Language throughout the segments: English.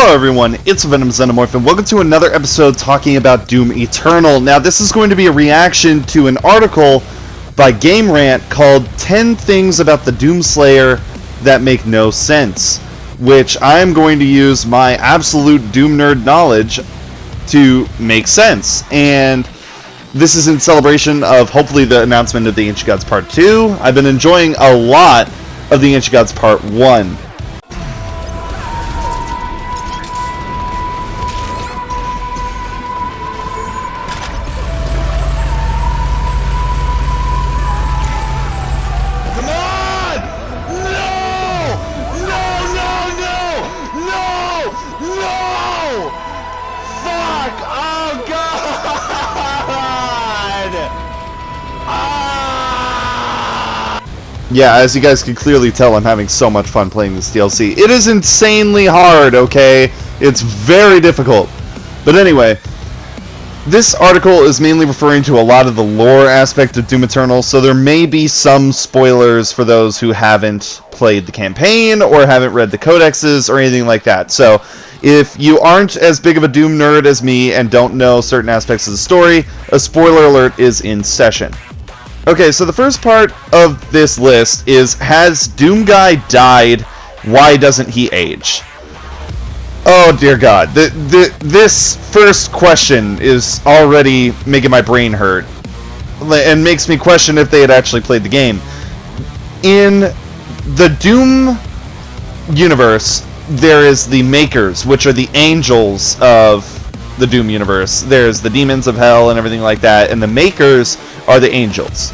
Hello everyone, it's Venom Xenomorph and welcome to another episode talking about Doom Eternal. Now this is going to be a reaction to an article by Game Rant called 10 Things About the Doomslayer That Make No Sense, which I am going to use my absolute Doom nerd knowledge to make sense. And this is in celebration of hopefully the announcement of the Ancient Gods Part 2. I've been enjoying a lot of the Ancient Gods Part 1. Yeah, as you guys can clearly tell, I'm having so much fun playing this DLC. It is insanely hard, okay? It's very difficult. But anyway, this article is mainly referring to a lot of the lore aspect of Doom Eternal, so there may be some spoilers for those who haven't played the campaign or haven't read the codexes or anything like that. So if you aren't as big of a Doom nerd as me and don't know certain aspects of the story, a spoiler alert is in session. Okay, so the first part of this list is, has Doom Guy died? Why doesn't he age? Oh dear God, this first question is already making my brain hurt and makes me question if they had actually played the game. In the Doom universe, there is the Makers, which are the angels of the Doom universe. There's the demons of hell and everything like that, and the Makers are the angels.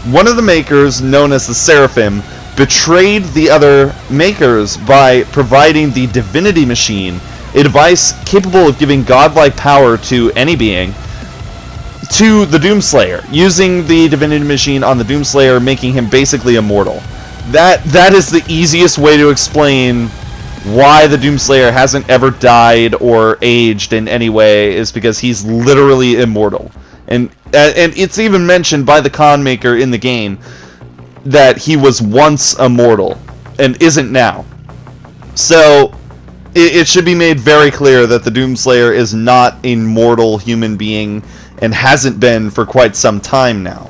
One of the Makers, known as the Seraphim, betrayed the other Makers by providing the Divinity Machine, a device capable of giving godlike power to any being, to the Doomslayer, using the Divinity Machine on the Doomslayer, making him basically immortal. That is the easiest way to explain why the Doomslayer hasn't ever died or aged in any way, is because he's literally immortal. And it's even mentioned by the Con Maker in the game that he was once immortal and isn't now. So it should be made very clear that the Doomslayer is not a mortal human being and hasn't been for quite some time now.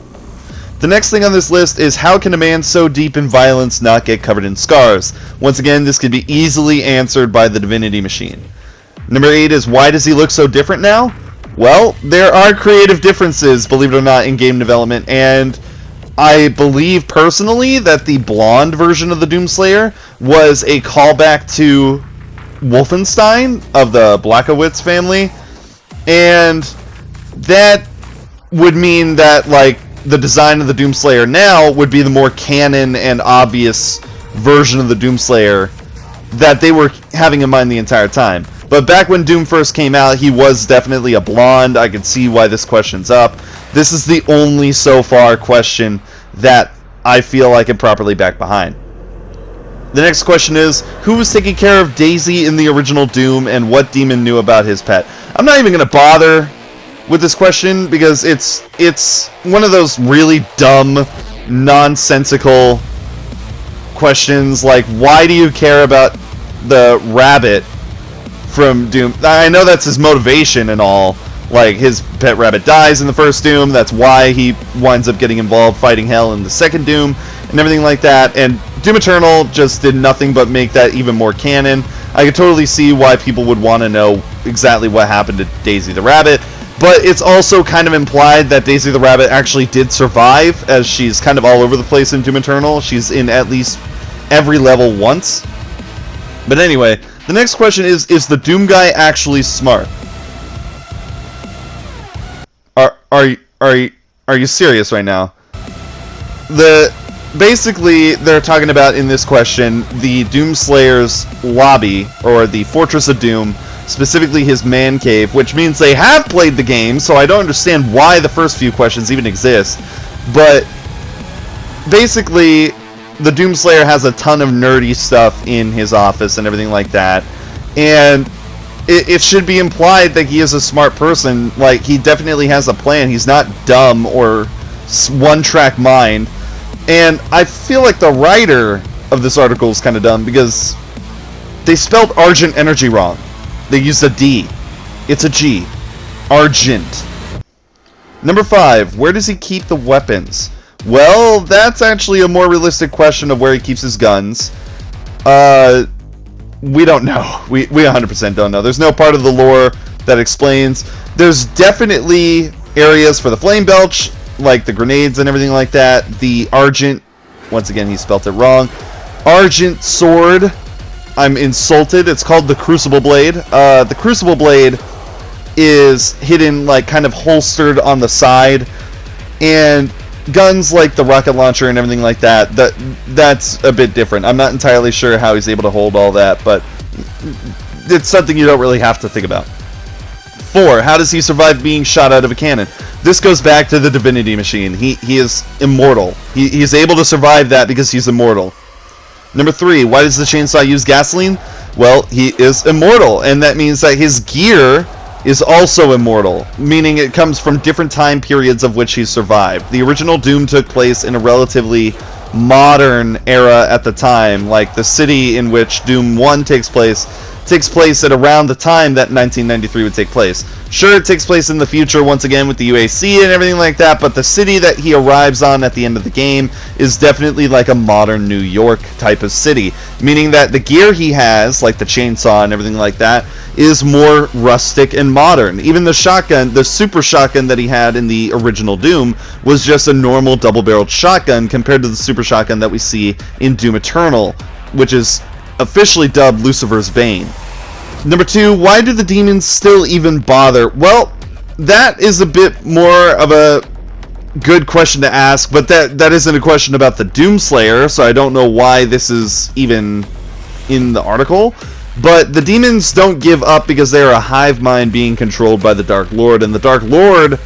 The next thing on this list is, how can a man so deep in violence not get covered in scars? Once again, this can be easily answered by the Divinity Machine. Number 8 is, why does he look so different now? Well, there are creative differences, believe it or not, in game development, and I believe personally that the blonde version of the Doomslayer was a callback to Wolfenstein of the Blachowicz family, and that would mean that, like, the design of the Doomslayer now would be the more canon and obvious version of the Doomslayer that they were having in mind the entire time. But back when Doom first came out, he was definitely a blonde. I can see why this question's up. This is the only, so far, question that I feel I can properly back behind. The next question is, who was taking care of Daisy in the original Doom, and what demon knew about his pet? I'm not even going to bother with this question, because it's one of those really dumb, nonsensical questions, like, why do you care about the rabbit from Doom? I know that's his motivation and all, like, his pet rabbit dies in the first Doom, that's why he winds up getting involved fighting hell in the second Doom, and everything like that, and Doom Eternal just did nothing but make that even more canon. I could totally see why people would want to know exactly what happened to Daisy the rabbit, but it's also kind of implied that Daisy the rabbit actually did survive, as she's kind of all over the place in Doom Eternal. She's in at least every level once. But anyway, the next question is the Doom guy actually smart? Are you serious right now? Basically, they're talking about in this question the Doomslayer's lobby, or the Fortress of Doom, specifically his man cave, which means they have played the game, so I don't understand why the first few questions even exist. But basically, the Doomslayer has a ton of nerdy stuff in his office and everything like that, and it should be implied that he is a smart person. Like, he definitely has a plan. He's not dumb or one-track mind. And I feel like the writer of this article is kind of dumb, because they spelled Argent Energy wrong. They used a D. It's a G. Argent. Number 5. Where does he keep the weapons? Well, that's actually a more realistic question of where he keeps his guns. We don't know. We 100% don't know. There's no part of the lore that explains. There's definitely areas for the flame belch, like the grenades and everything like that. The Argent, once again, he spelt it wrong. Argent sword. I'm insulted. It's called the Crucible Blade. The Crucible Blade is hidden, like, kind of holstered on the side. And guns like the rocket launcher and everything like that, that's a bit different. I'm not entirely sure how he's able to hold all that, but it's something you don't really have to think about. 4. How does he survive being shot out of a cannon? This goes back to the divinity machine. He is immortal. He's able to survive that because he's immortal. Number 3. Why does the chainsaw use gasoline? Well, he is immortal, and that means that his gear is also immortal, meaning it comes from different time periods of which he's survived. The original Doom took place in a relatively modern era at the time, like the city in which Doom 1 takes place at around the time that 1993 would take place. Sure, it takes place in the future once again with the UAC and everything like that, but the city that he arrives on at the end of the game is definitely like a modern New York type of city, meaning that the gear he has, like the chainsaw and everything like that, is more rustic and modern. Even the shotgun, the super shotgun that he had in the original Doom, was just a normal double-barreled shotgun compared to the super shotgun that we see in Doom Eternal, which is officially dubbed Lucifer's Bane. Number 2, why do the demons still even bother? Well, that is a bit more of a good question to ask, but that isn't a question about the Doomslayer, so I don't know why this is even in the article. But the demons don't give up because they are a hive mind being controlled by the Dark Lord, and the Dark Lord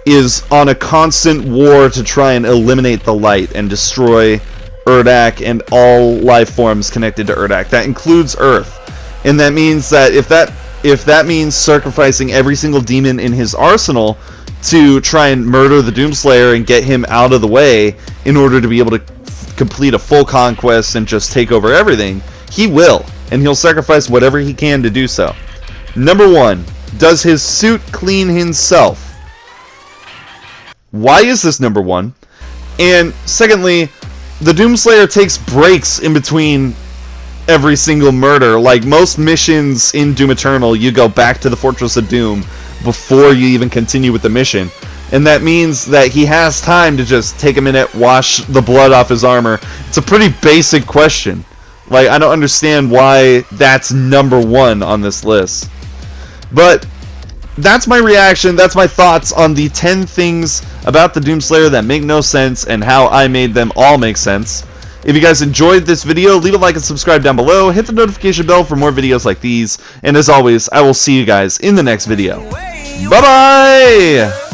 is on a constant war to try and eliminate the light and destroy Urdak and all life forms connected to Urdak. That includes Earth. And that means that if that means sacrificing every single demon in his arsenal to try and murder the Doomslayer and get him out of the way in order to be able to complete a full conquest and just take over everything, he will. And he'll sacrifice whatever he can to do so. Number 1, does his suit clean himself? Why is this number 1? And secondly, the Doomslayer takes breaks in between every single murder. Like most missions in Doom Eternal, you go back to the Fortress of Doom before you even continue with the mission. And that means that he has time to just take a minute, wash the blood off his armor. It's a pretty basic question. Like, I don't understand why that's number 1 on this list. But that's my reaction, that's my thoughts on the 10 things about the Doomslayer that make no sense and how I made them all make sense. If you guys enjoyed this video, leave a like and subscribe down below, hit the notification bell for more videos like these, and as always, I will see you guys in the next video. Bye-bye!